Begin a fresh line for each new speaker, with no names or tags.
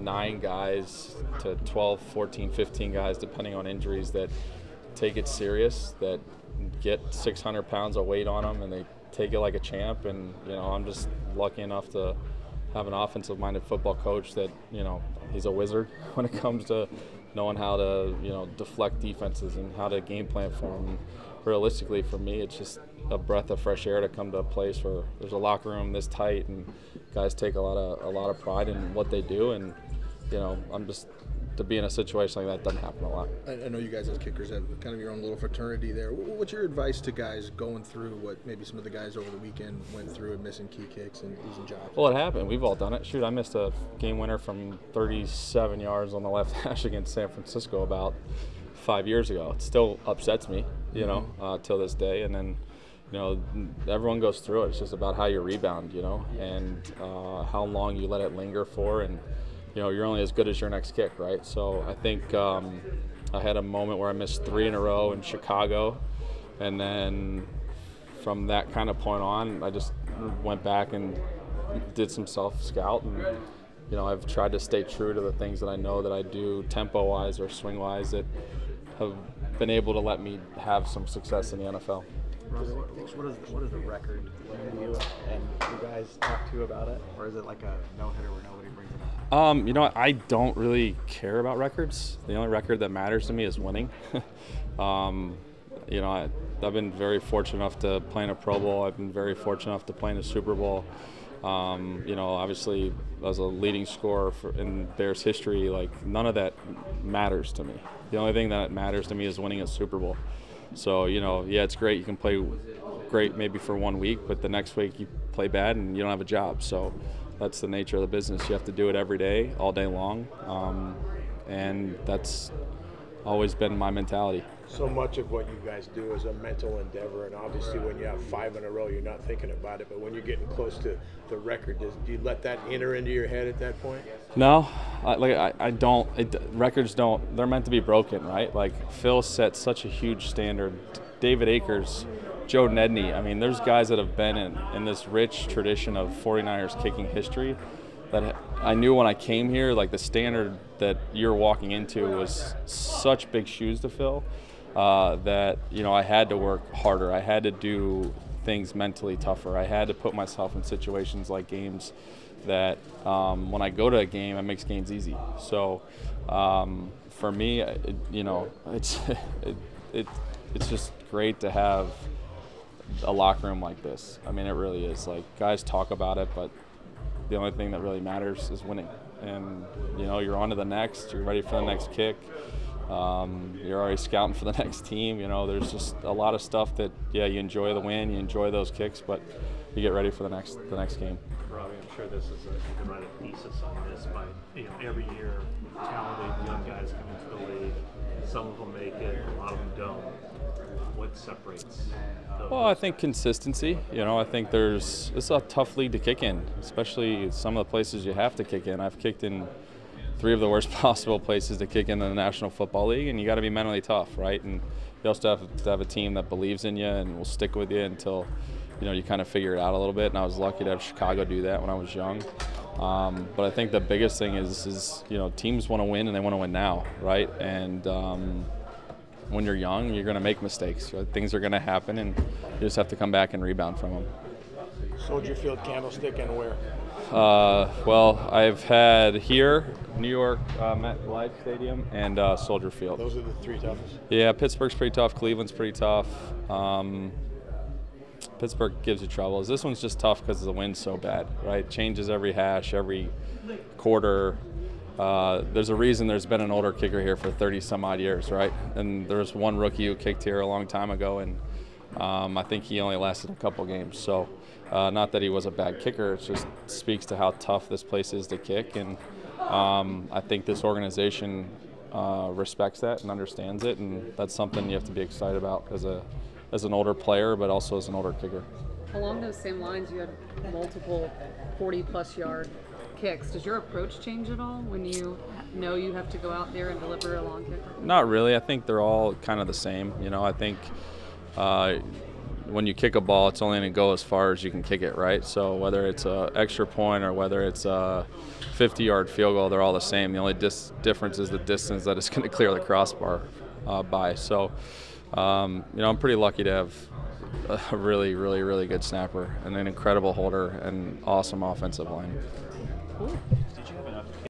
9 guys to 12, 14, 15 guys, depending on injuries, that take it serious, that get 600 pounds of weight on them, and they take it like a champ. And, I'm just lucky enough to have an offensive-minded football coach that, he's a wizard when it comes to knowing how to, deflect defenses and how to game plan for them. And realistically, for me, it's just a breath of fresh air to come to a place where there's a locker room this tight and guys take a lot of pride in what they do. And, I'm just, to be in a situation like that doesn't happen a lot.
I know you guys as kickers have kind of your own little fraternity there. What's your advice to guys going through what maybe some of the guys over the weekend went through and missing key kicks and losing jobs?
Well, it happened. We've all done it. Shoot, I missed a game winner from 37 yards on the left hash against San Francisco about 5 years ago. It still upsets me, till this day. And then, everyone goes through it. It's just about how you rebound, and how long you let it linger for. And, you're only as good as your next kick, right? So I think I had a moment where I missed 3 in a row in Chicago, and then from that kind of point on, I just went back and did some self-scout, and I've tried to stay true to the things that I know that I do tempo-wise or swing-wise that have been able to let me have some success in the NFL.
What is the record to you, and you guys talk to about it, or is it like a no-hitter where nobody brings it up?
I don't really care about records. The only record that matters to me is winning. I've been very fortunate enough to play in a Pro Bowl. I've been very fortunate enough to play in a Super Bowl. Obviously, as a leading scorer in Bears history, none of that matters to me. The only thing that matters to me is winning a Super Bowl. So, it's great. You can play great maybe for 1 week, but the next week you play bad and you don't have a job. So that's the nature of the business. You have to do it every day, all day long. And that's always been my mentality.
So much of what you guys do is a mental endeavor, and obviously when you have 5 in a row, you're not thinking about it. But when you're getting close to the record, do you let that enter into your head at that point?
No, I don't. Records don't. They're meant to be broken, right? Phil set such a huge standard. David Akers, Joe Nedney. I mean, there's guys that have been in this rich tradition of 49ers kicking history that I knew when I came here, the standard that you're walking into was such big shoes to fill. That I had to work harder. I had to do things mentally tougher. I had to put myself in situations like games that when I go to a game, it makes games easy. So for me, it's just great to have a locker room like this. I mean, it really is. Guys talk about it, but the only thing that really matters is winning. And you're on to the next. You're ready for the next kick. You're already scouting for the next team. There's just a lot of stuff that, you enjoy the win, you enjoy those kicks, but you get ready for the next game.
Robbie, I'm sure this is you can write a thesis on this, but every year talented young guys come into the league. Some of them make it, a lot of them don't. What separates those?
Well, I think consistency. I think it's a tough league to kick in, especially some of the places you have to kick in. I've kicked in 3 of the worst possible places to kick in the National Football League, and you got to be mentally tough, right? And you also have to have a team that believes in you and will stick with you until you kind of figure it out a little bit. And I was lucky to have Chicago do that when I was young. But I think the biggest thing is teams want to win, and they want to win now, right? And when you're young, you're going to make mistakes. Right? Things are going to happen, and you just have to come back and rebound from them.
Soldier Field, Candlestick, and where?
Well, I've had here, New York, MetLife Stadium, and Soldier Field.
Those are the 3 toughest?
Yeah, Pittsburgh's pretty tough. Cleveland's pretty tough. Pittsburgh gives you trouble. This one's just tough because the wind's so bad, right? Changes every hash, every quarter. There's a reason there's been an older kicker here for 30-some-odd years, right? And there's one rookie who kicked here a long time ago, and I think he only lasted a couple games. So not that he was a bad kicker, it just speaks to how tough this place is to kick. And I think this organization respects that and understands it, and that's something you have to be excited about as an older player, but also as an older kicker.
Along those same lines, you had multiple 40-plus yard kicks. Does your approach change at all when you know you have to go out there and deliver a long kick?
Not really. I think they're all kind of the same. I think when you kick a ball, it's only going to go as far as you can kick it, right? So whether it's a extra point or whether it's a 50-yard field goal, they're all the same. The only difference is the distance that it's going to clear the crossbar by. So, I'm pretty lucky to have a really, really, really good snapper and an incredible holder and awesome offensive line.
Cool.